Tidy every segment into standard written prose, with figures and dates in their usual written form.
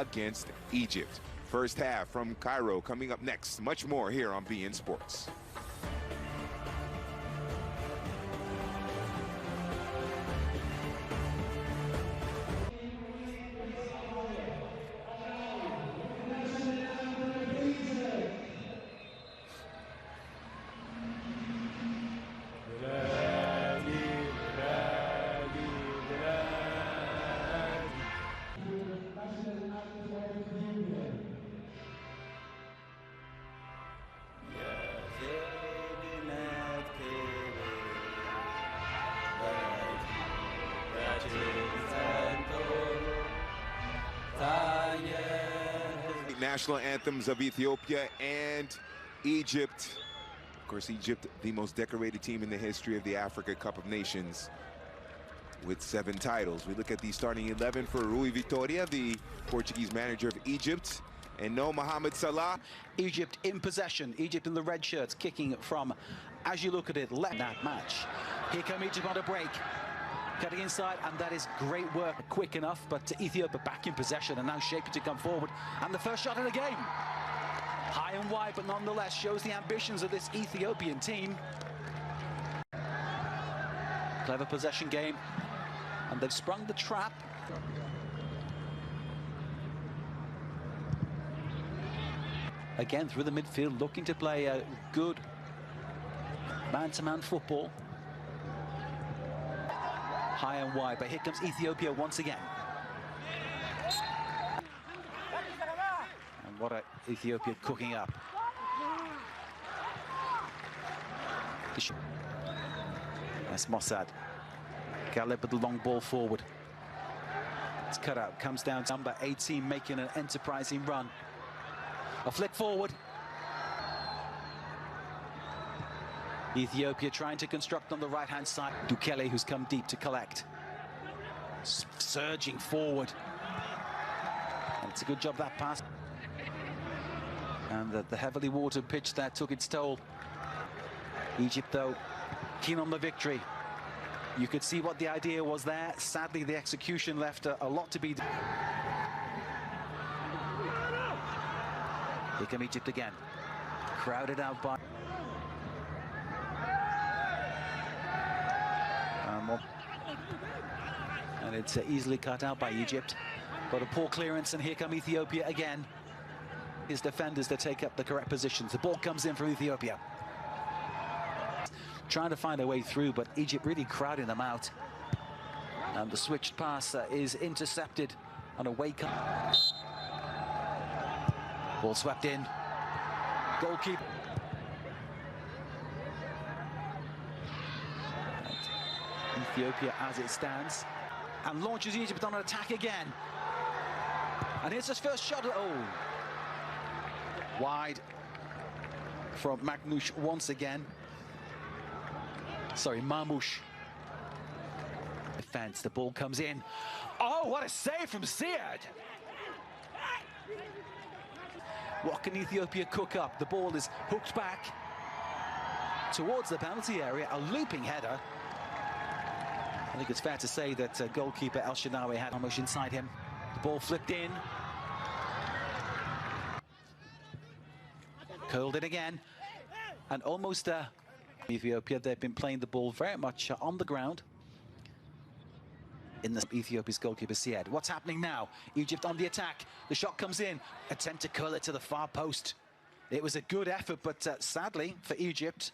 against Egypt. First half from Cairo coming up next. Much more here on beIN Sports. National anthems of Ethiopia and Egypt. Of course, Egypt, the most decorated team in the history of the Africa Cup of Nations with 7 titles. We look at the starting 11 for Rui Vitória, the Portuguese manager of Egypt, and no Mohamed Salah. Egypt in possession. Egypt in the red shirts kicking from, as you look at it, left that match. Here come Egypt on a break. Cutting inside, and that is great work. Quick enough, but Ethiopia back in possession and now shaping to come forward. And the first shot of the game. High and wide, but nonetheless shows the ambitions of this Ethiopian team. Clever possession game, and they've sprung the trap. Again, through the midfield, looking to play a good man-to-man football. High and wide, but here comes Ethiopia once again. And what are Ethiopia cooking up? That's Mossad. Galeb with the long ball forward. It's cut out, comes down to number 18, making an enterprising run. A flick forward. Ethiopia trying to construct on the right-hand side. Dukele, who's come deep to collect. Surging forward. And it's a good job, that pass. And the heavily watered pitch there took its toll. Egypt, though, keen on the victory. You could see what the idea was there. Sadly, the execution left a lot to be done. Here come Egypt again. Crowded out by... And it's easily cut out by Egypt. But a poor clearance, and here come Ethiopia again. His defenders to take up the correct positions. The ball comes in from Ethiopia. Trying to find a way through, but Egypt really crowding them out. And the switched pass is intercepted on a wake up. Ball swept in. Goalkeeper. Ethiopia as it stands, and launches Egypt on an attack again. And here's his first shot. Oh, wide from Magnush once again. Sorry, Marmoush. Defense, the ball comes in. Oh, what a save from Sead! What can Ethiopia cook up? The ball is hooked back towards the penalty area, a looping header. I think it's fair to say that goalkeeper El Shinawi had almost inside him. The ball flipped in. Curled it again. And almost Ethiopia, they've been playing the ball very much on the ground. In the Ethiopia's goalkeeper, Siad. What's happening now? Egypt on the attack. The shot comes in. Attempt to curl it to the far post. It was a good effort, but sadly for Egypt,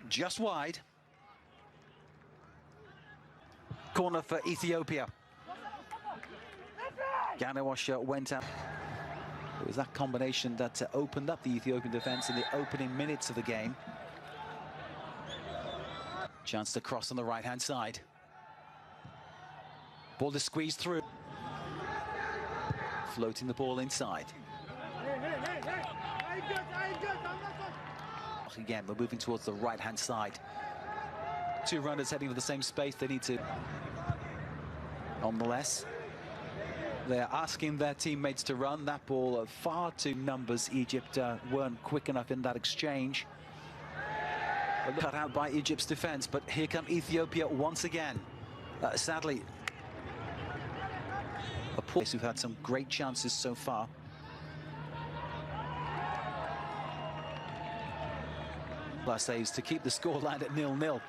just wide. Corner for Ethiopia. Ganawash went out. It was that combination that opened up the Ethiopian defence in the opening minutes of the game. Chance to cross on the right-hand side. Ball to squeeze through. Floating the ball inside. Again, we're moving towards the right-hand side. 2 runners heading for the same space. They need to... Nonetheless, they're asking their teammates to run. That ball far too numbers. Egypt weren't quick enough in that exchange. Cut out by Egypt's defense, but here come Ethiopia once again. Sadly, a place who've had some great chances so far. Last saves to keep the scoreline at 0-0.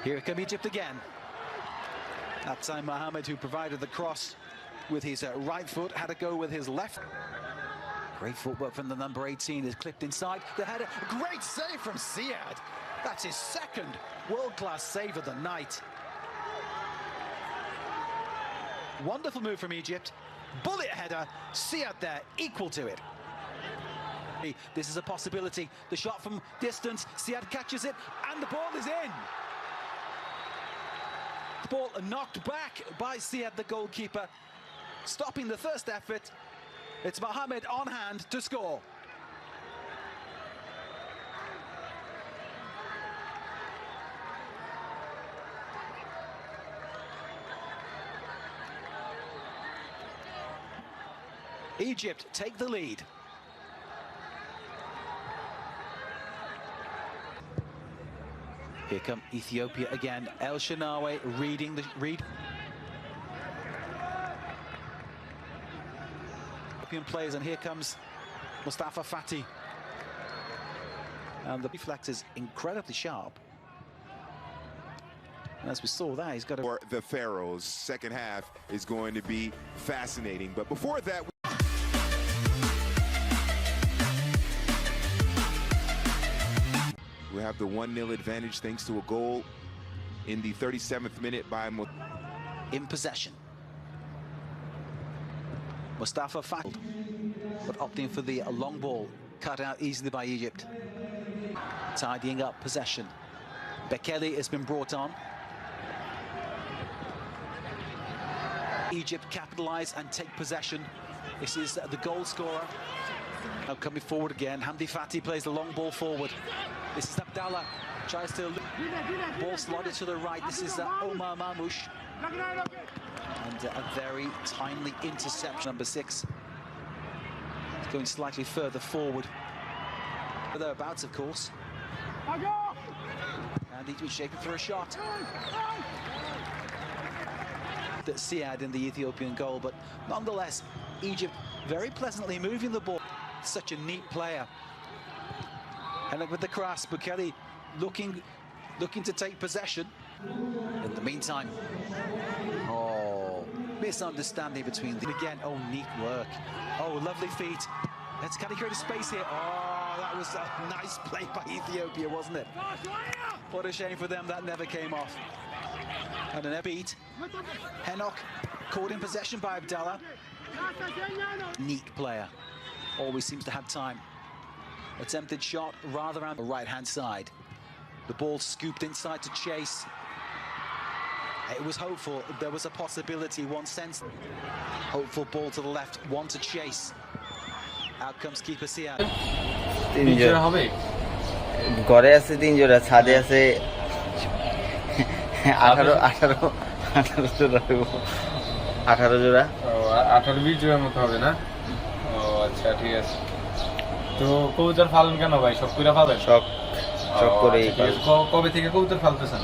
Here come Egypt again. That time Mohamed, who provided the cross with his right foot, had to go with his left. Great footwork from the number 18, is clipped inside. The header, great save from Siad. That's his second world-class save of the night. Wonderful move from Egypt. Bullet header, Siad there, equal to it. This is a possibility. The shot from distance, Siad catches it, and the ball is in. The ball knocked back by Siad, the goalkeeper, stopping the first effort. It's Mohamed on hand to score. Egypt take the lead. Here come Ethiopia again. El Shenawi reading the read. Ethiopian players, and here comes Mustafa Fati. And the reflex is incredibly sharp. And as we saw there, he's got For the Pharaohs, second half is going to be fascinating. But before that, we have the 1-0 advantage thanks to a goal in the 37th minute by in possession. Mustafa Fati, but opting for the long ball, cut out easily by Egypt. Tidying up possession. Bekele has been brought on. Egypt capitalise and take possession. This is the goal scorer. Now coming forward again, Hamdi Fati plays the long ball forward. This is Abdallah, tries to ball slotted to the right. This is Omar Mamouche. And a very timely interception, number 6. It's going slightly further forward. Thereabouts, of course. And he's been shaken for a shot. That Siad in the Ethiopian goal, but nonetheless, Egypt very pleasantly moving the ball. Such a neat player. And look with the cross, Bekele looking to take possession. In the meantime, misunderstanding between them again. Oh, neat work. Oh, lovely feet. Can he create a space here? Oh, that was a nice play by Ethiopia, wasn't it? What a shame for them that never came off. And an beat. Henok caught in possession by Abdallah. Neat player. Always seems to have time. Attempted shot rather on the right-hand side. The ball scooped inside to chase. It was hopeful. There was a possibility, one sense. Hopeful ball to the left, one to chase. Out comes keeper Siad. ঘরে আছে 3 জোড়া, ছাদে আছে 18 জোড়া। 18-20 জোড়ার মতো হবে না? ও আচ্ছা, ঠিক আছে। তো কবুতর পালন কেন ভাই? সব কইরা পাবেন? শখ করেই। কবে থেকে কবুতর পালতেছেন?